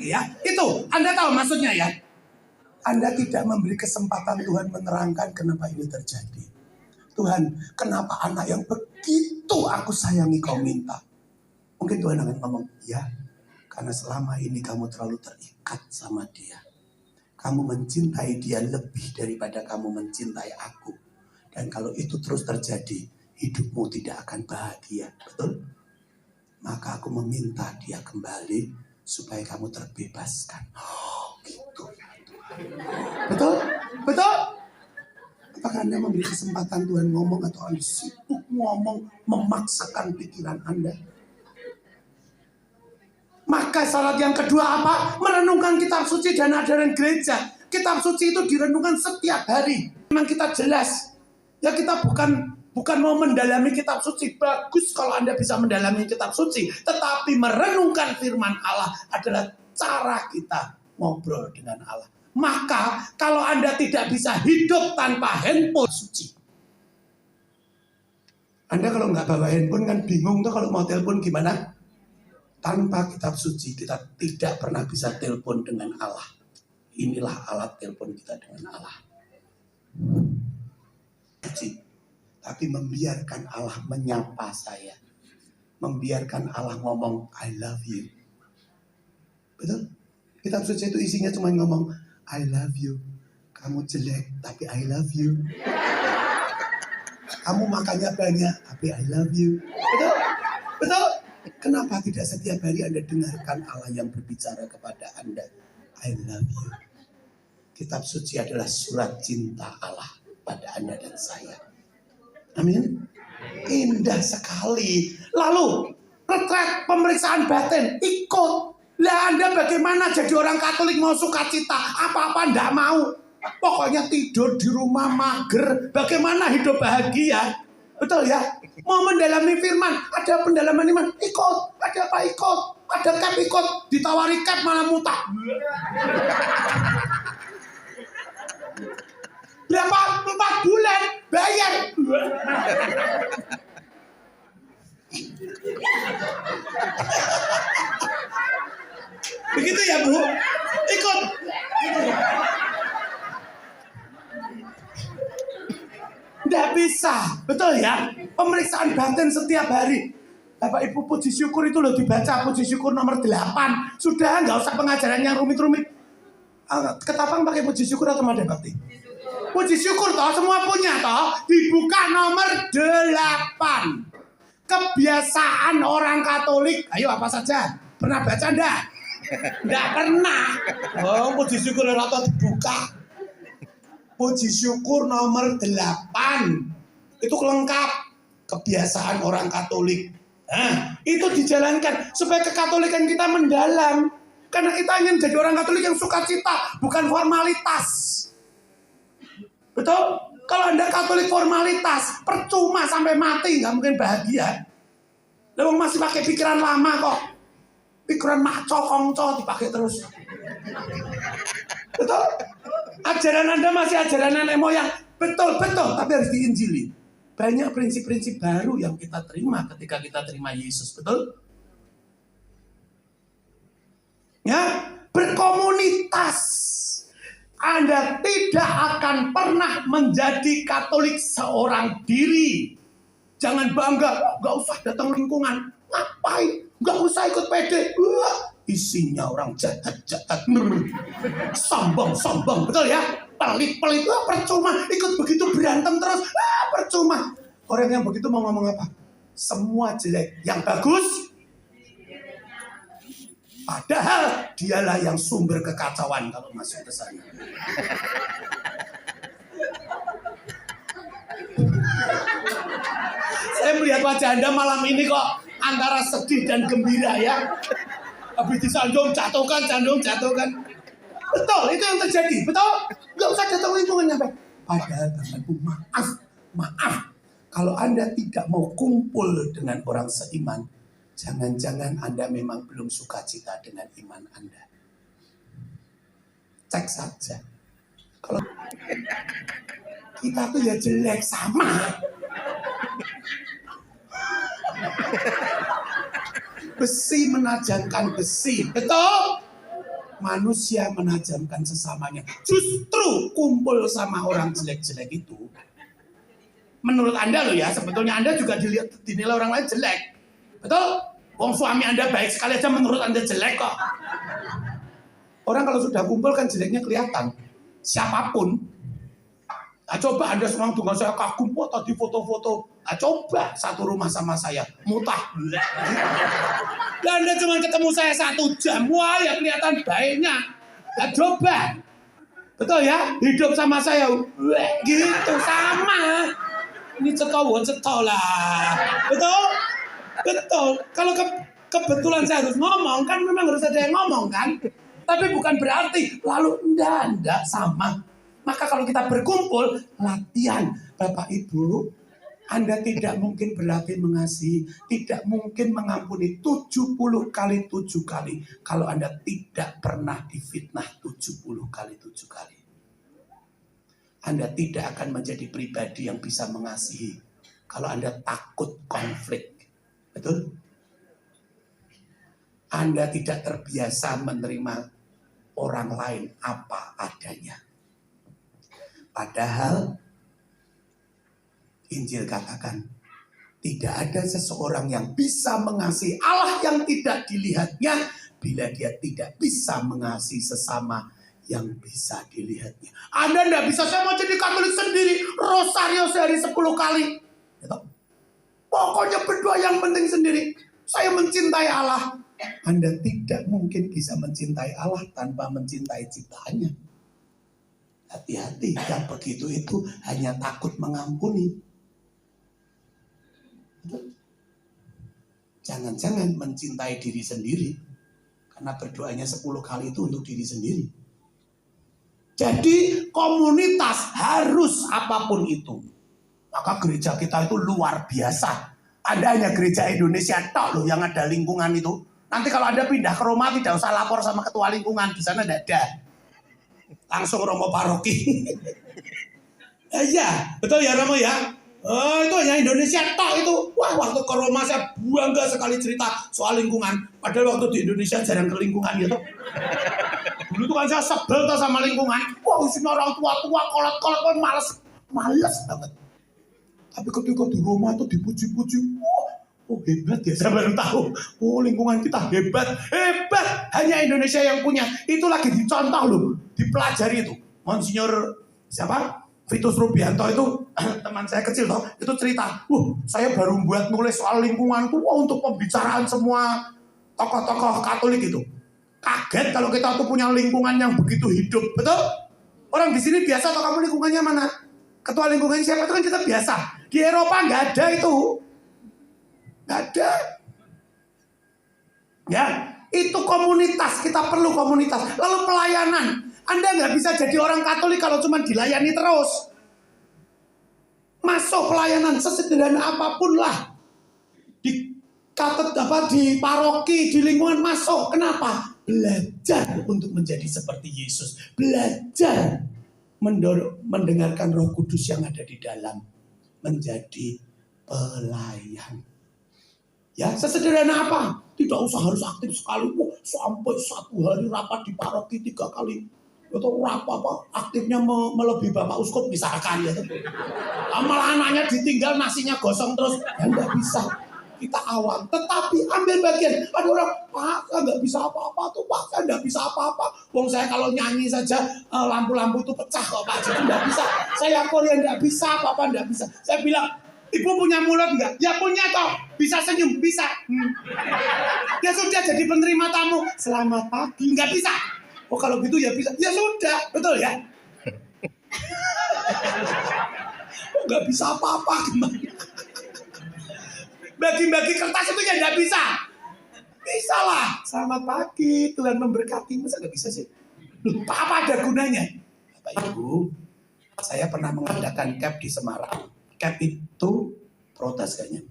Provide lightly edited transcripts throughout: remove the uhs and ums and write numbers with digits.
Ya, itu Anda tahu maksudnya ya. Anda tidak memberi kesempatan Tuhan menerangkan kenapa ini terjadi. Tuhan, kenapa anak yang begitu aku sayangi kau minta? Mungkin Tuhan akan ngomong, ya, karena selama ini kamu terlalu terikat sama dia. Kamu mencintai dia lebih daripada kamu mencintai aku. Dan kalau itu terus terjadi, hidupmu tidak akan bahagia. Betul? Maka aku meminta dia kembali supaya kamu terbebaskan. Oh, gitu ya Tuhan. Betul? Betul? Apakah Anda memberi kesempatan Tuhan ngomong atau Anda sibuk ngomong memaksakan pikiran Anda? Maka syarat yang kedua apa? Merenungkan kitab suci dan ajaran gereja. Kitab suci itu direnungkan setiap hari. Memang kita jelas. Ya kita bukan mau mendalami kitab suci. Bagus kalau Anda bisa mendalami kitab suci. Tetapi merenungkan firman Allah adalah cara kita ngobrol dengan Allah. Maka kalau Anda tidak bisa hidup tanpa handphone suci. Anda kalau nggak bawa handphone kan bingung tuh kalau mau telepon gimana? Tanpa kitab suci kita tidak pernah bisa telepon dengan Allah. Inilah alat telepon kita dengan Allah. Tapi membiarkan Allah menyapa saya. Membiarkan Allah ngomong I love you. Betul? Kitab suci itu isinya cuma ngomong I love you. Kamu jelek tapi I love you. Kamu makannya banyak tapi I love you. Betul? Betul? Kenapa tidak setiap hari Anda dengarkan Allah yang berbicara kepada Anda I love you. Kitab suci adalah surat cinta Allah pada Anda dan saya. Amin. Indah sekali. Lalu retret pemeriksaan batin ikut. Lah Anda bagaimana jadi orang Katolik mau sukacita? Apa-apa enggak mau. Pokoknya tidur di rumah mager. Bagaimana hidup bahagia? Betul ya? Mau mendalami firman, ada pendalaman iman, ikut. Ada apa ikut? Ada cap ikut. Ditawari cap malah mutak. Berapa? 4 bulan bayar. Begitu ya Bu? Ikut. Tidak bisa, betul ya? Pemeriksaan batin setiap hari. Bapak Ibu puji syukur itu loh dibaca puji syukur nomor 8. Sudah nggak usah pengajaran yang rumit-rumit. Ketapang pakai puji syukur atau Mada Bakti? Puji syukur toh semua punya toh. Dibuka nomor 8. Kebiasaan orang Katolik. Ayo apa saja? Pernah baca enggak? Enggak pernah. Oh, puji syukur atau dibuka. Puji syukur nomor 8. Itu lengkap. Kebiasaan orang Katolik. Nah, itu dijalankan supaya kekatolikan kita mendalam. Karena kita ingin jadi orang Katolik yang sukacita, bukan formalitas. Betul? Kalau Anda Katolik formalitas, percuma sampai mati, nggak mungkin bahagia. Lalu masih pakai pikiran lama kok. Pikiran maco, kongco dipakai terus. Betul? Ajaran Anda masih ajaran nenek moyang. Betul, tapi harus diinjili. Banyak prinsip-prinsip baru yang kita terima ketika kita terima Yesus. Betul? Ya, berkomunitas. Anda tidak akan pernah menjadi Katolik seorang diri. Jangan bangga, nggak usah datang lingkungan. Ngapain? Nggak usah ikut PD. Isinya orang jahat-jahat. Sombong, betul ya? Pelit-pelit, percuma. Ikut begitu berantem terus, percuma. Orang yang begitu mau ngomong apa? Semua jelek. Yang bagus, padahal dialah yang sumber kekacauan kalau masuk ke sana. Saya melihat wajah Anda malam ini kok antara sedih dan gembira ya. Habis disanjung, jatuhkan. Betul, itu yang terjadi. Betul? Gak usah datang lingkungan nyampe. Padahal temanku, maaf. Kalau Anda tidak mau kumpul dengan orang seiman, jangan-jangan Anda memang belum sukacita dengan iman Anda. Cek saja. Kalau kita tuh ya jelek sama. Besi menajamkan besi, betul? manusia menajamkan sesamanya. Justru kumpul sama orang jelek-jelek itu, menurut Anda loh ya, sebetulnya Anda juga dinilai orang lain jelek. Betul? Wong suami Anda baik sekali aja menurut Anda jelek kok. Orang kalau sudah kumpul kan jeleknya kelihatan. Siapapun. Nah, coba Anda semua dengan saya kagum tadi foto-foto. Nah, coba satu rumah sama saya. Mutah. Dan Anda cuma ketemu saya 1 jam. Wah ya kelihatan baiknya. Nah, coba. Betul ya? Hidup sama saya. Gitu sama. Ini cetok lah. Betul? Betul. Kalau kebetulan saya harus ngomong kan memang harus ada yang ngomong kan. Tapi bukan berarti lalu enggak sama. Maka kalau kita berkumpul, latihan. Bapak Ibu, Anda tidak mungkin berlatih mengasihi, tidak mungkin mengampuni 70 kali 7 kali. Kalau Anda tidak pernah difitnah 70 kali 7 kali. Anda tidak akan menjadi pribadi yang bisa mengasihi. Kalau Anda takut konflik. Betul? Anda tidak terbiasa menerima orang lain apa adanya. Padahal Injil katakan tidak ada seseorang yang bisa mengasihi Allah yang tidak dilihatnya bila dia tidak bisa mengasihi sesama yang bisa dilihatnya. Anda tidak bisa, saya mau jadi Katolik sendiri, rosario sehari 10 kali. Pokoknya berdoa yang penting sendiri. Saya mencintai Allah. Anda tidak mungkin bisa mencintai Allah tanpa mencintai ciptaannya. Hati-hati, yang begitu itu hanya takut mengampuni. Jangan-jangan mencintai diri sendiri. Karena berdoanya 10 kali itu untuk diri sendiri. Jadi komunitas harus apapun itu. Maka gereja kita itu luar biasa. Ada hanya gereja Indonesia tok loh yang ada lingkungan itu. Nanti kalau Anda pindah ke Roma tidak usah lapor sama ketua lingkungan. Di sana tidak ada. Langsung Romo paroki. Iya, betul ya Romo ya. Oh, itu hanya Indonesia tok itu. Wah, waktu ke Roma saya bangga sekali cerita soal lingkungan. Padahal waktu di Indonesia jarang ke lingkungan gitu. Dulu tuh kan saya sebel tuh sama lingkungan. Wah, isinya orang tua-tua, kolot-kolot, males banget. Tapi ketika di Roma itu dipuji-puji. Oh hebat ya, saya baru tahu. Oh lingkungan kita hebat. Hebat, hanya Indonesia yang punya. Itu lagi dicontoh loh, dipelajari itu. Monsinyur siapa? Vitus Rubianto itu teman saya kecil toh, itu cerita. Saya baru buat nulis soal lingkungan tuh untuk pembicaraan semua tokoh-tokoh Katolik itu. Kaget kalau kita tuh punya lingkungan yang begitu hidup, betul? Orang di sini biasa atau kamu lingkungannya mana? Ketua lingkungannya siapa itu kan kita biasa. Di Eropa nggak ada itu. Nggak ada. Ya, itu komunitas, kita perlu komunitas. Lalu pelayanan. Anda nggak bisa jadi orang Katolik kalau cuma dilayani terus. Masuk pelayanan sesederhana apapun lah. Di paroki, di lingkungan masuk. Kenapa? Belajar untuk menjadi seperti Yesus. Belajar mendengarkan Roh Kudus yang ada di dalam. Menjadi pelayan. Ya, sesederhana apa? Tidak usah harus aktif sekali. Sampai 1 hari rapat di paroki 3 kali. Atau rapat aktifnya melebihi Bapak Uskup misalkan ya. Malah anaknya ditinggal nasinya gosong terus. Ya enggak bisa. Kita awam. Tetapi ambil bagian. Ada orang, Pak saya nggak bisa apa-apa tuh Pak. Saya nggak bisa apa-apa. Wong saya kalau nyanyi saja lampu-lampu itu pecah kok Pak. Jadi nggak bisa. Saya Korea nggak bisa apa-apa nggak bisa. Saya bilang, Ibu punya mulut nggak? Ya punya toh. Bisa senyum? Bisa. Ya sudah jadi penerima tamu. Selamat pagi. Nggak bisa. Oh kalau gitu ya bisa. Ya sudah. Betul ya? Oh nggak bisa apa-apa. Bagi-bagi kertas itu ya nggak bisa. Bisa lah. Selamat pagi. Tuhan memberkati. Masa nggak bisa sih? Apa ada gunanya? Bapak Ibu, saya pernah mengadakan camp di Semarang. Camp itu protes kayaknya.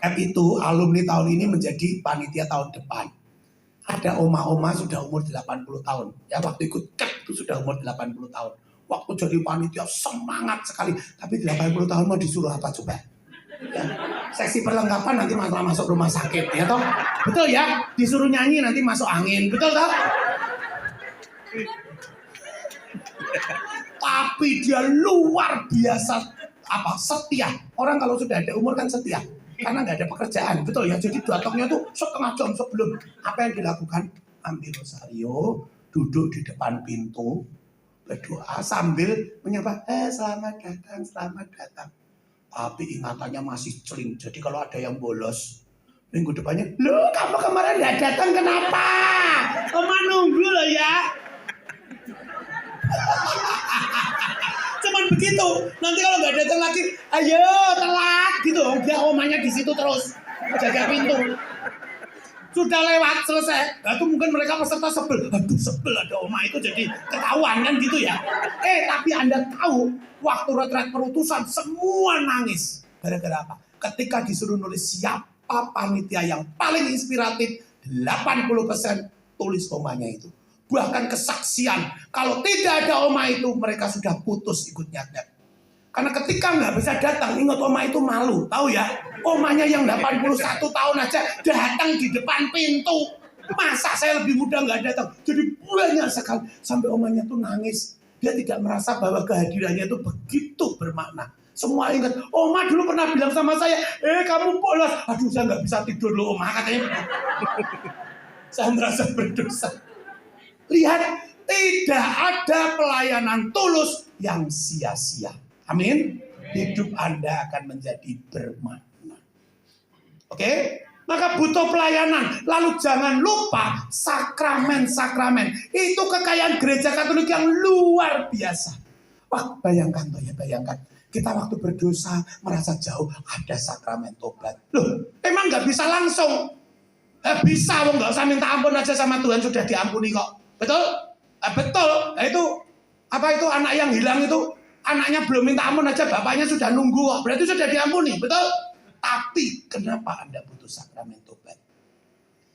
Camp itu alumni tahun ini menjadi panitia tahun depan. Ada oma-oma sudah umur 80 tahun. Ya waktu ikut camp itu sudah umur 80 tahun. Waktu jadi panitia semangat sekali. Tapi 80 tahun mau disuruh apa coba? Ya, seksi perlengkapan nanti masalah masuk rumah sakit ya toh. Betul ya? Disuruh nyanyi nanti masuk angin. Betul toh? Tapi dia luar biasa setia. Orang kalau sudah ada umur kan setia. Karena nggak ada pekerjaan, betul ya. Jadi datangnya tuh setengah jam sebelum. Apa yang dilakukan? Ambil rosario, duduk di depan pintu, berdoa sambil menyapa, selamat datang, selamat datang. Tapi ingatannya masih celing. Jadi kalau ada yang bolos, minggu depannya, loh kamu kemarin nggak datang kenapa? Oma nunggu loh ya. Cuman begitu. Nanti kalau nggak datang lagi, ayo telat gitu. Dia omanya di situ terus jaga pintu. Sudah lewat selesai. Nah, itu mungkin mereka peserta sebel. Aduh sebel ada oma itu jadi ketahuan kan gitu ya. Tapi Anda tahu waktu retret perutusan semua nangis. Gara-gara apa? Ketika disuruh nulis siapa panitia yang paling inspiratif, 80% tulis omanya itu. Bahkan kesaksian. Kalau tidak ada oma itu mereka sudah putus ikut nyadap. Karena ketika nggak bisa datang, ingat oma itu malu, tahu ya? Omanya yang 81 tahun aja datang di depan pintu. Masa saya lebih muda nggak datang? Jadi banyak sekali. Sampai omanya tuh nangis. Dia tidak merasa bahwa kehadirannya itu begitu bermakna. Semua ingat, oma dulu pernah bilang sama saya, kamu bolos. Aduh saya nggak bisa tidur loh oma katanya. Saya merasa berdosa. Lihat, tidak ada pelayanan tulus yang sia-sia. Amin. Hidup Anda akan menjadi bermakna. Oke? Maka butuh pelayanan. Lalu jangan lupa sakramen-sakramen. Itu kekayaan gereja Katolik yang luar biasa. Wah, bayangkan toh ya, bayangkan. Kita waktu berdosa, merasa jauh, ada sakramen tobat. Loh, emang nggak bisa langsung? Bisa, nggak usah minta ampun aja sama Tuhan, sudah diampuni kok. Betul? Betul. Nah itu, apa itu anak yang hilang itu? Anaknya belum minta ampun aja, bapaknya sudah nunggu kok. Berarti sudah diampuni, betul? Tapi kenapa Anda butuh sakramen tobat?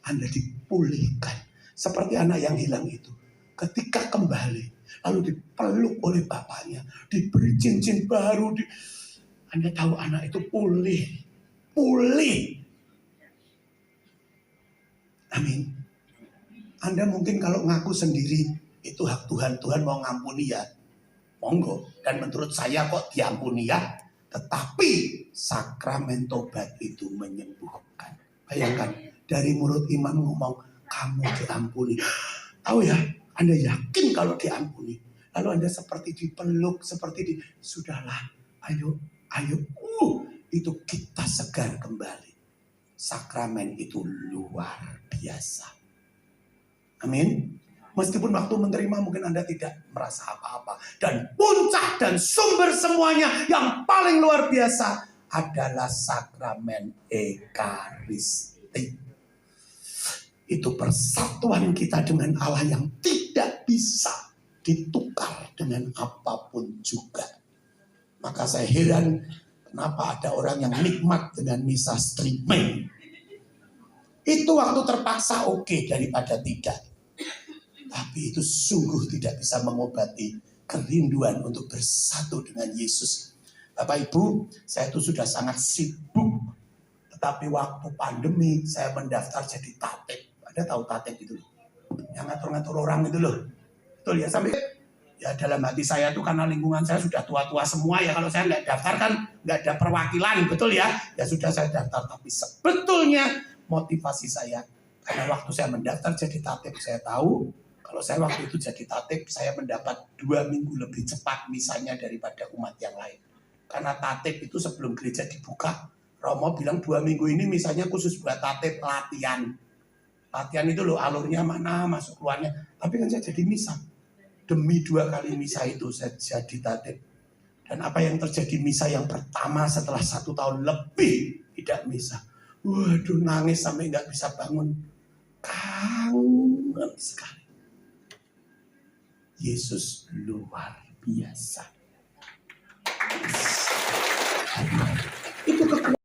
Anda dipulihkan. Seperti anak yang hilang itu. Ketika kembali, lalu dipeluk oleh bapaknya. Diberi cincin baru. Anda tahu anak itu pulih. Pulih. Amin. Anda mungkin kalau ngaku sendiri, itu hak Tuhan. Tuhan mau ngampuni ya. Monggo. Dan menurut saya kok diampuni ya. Tetapi sakramen tobat itu menyembuhkan. Bayangkan dari mulut imam ngomong kamu diampuni. Tahu ya, Anda yakin kalau diampuni. Lalu Anda seperti dipeluk, seperti sudahlah, ayo. Itu kita segar kembali. Sakramen itu luar biasa. Amin. Meskipun waktu menerima mungkin Anda tidak merasa apa-apa. Dan puncak dan sumber semuanya yang paling luar biasa adalah sakramen Ekaristi. Itu persatuan kita dengan Allah yang tidak bisa ditukar dengan apapun juga. Maka saya heran kenapa ada orang yang nikmat dengan misa streaming. Itu waktu terpaksa oke daripada tidak. Tapi itu sungguh tidak bisa mengobati kerinduan untuk bersatu dengan Yesus. Bapak Ibu, saya itu sudah sangat sibuk. Tetapi waktu pandemi saya mendaftar jadi tatib. Ada tahu tatib itu loh? Yang ngatur-ngatur orang itu loh. Betul ya, sampai ya dalam hati saya tuh karena lingkungan saya sudah tua-tua semua ya. Kalau saya nggak daftar kan nggak ada perwakilan, betul ya? Ya sudah saya daftar. Tapi sebetulnya motivasi saya, karena waktu saya mendaftar jadi tatib saya tahu, kalau saya waktu itu jadi tatib, saya mendapat 2 minggu lebih cepat misanya daripada umat yang lain. Karena tatib itu sebelum gereja dibuka, Romo bilang 2 minggu ini misalnya khusus buat tatib latihan. Latihan itu loh alurnya mana, masuk keluarnya. Tapi kan saya jadi misa. Demi 2 kali misa itu saya jadi tatib. Dan apa yang terjadi misa yang pertama setelah 1 tahun lebih tidak misa. Waduh nangis sampai nggak bisa bangun. Kangen sekali. Yesus luar biasa. Itu kekuatan.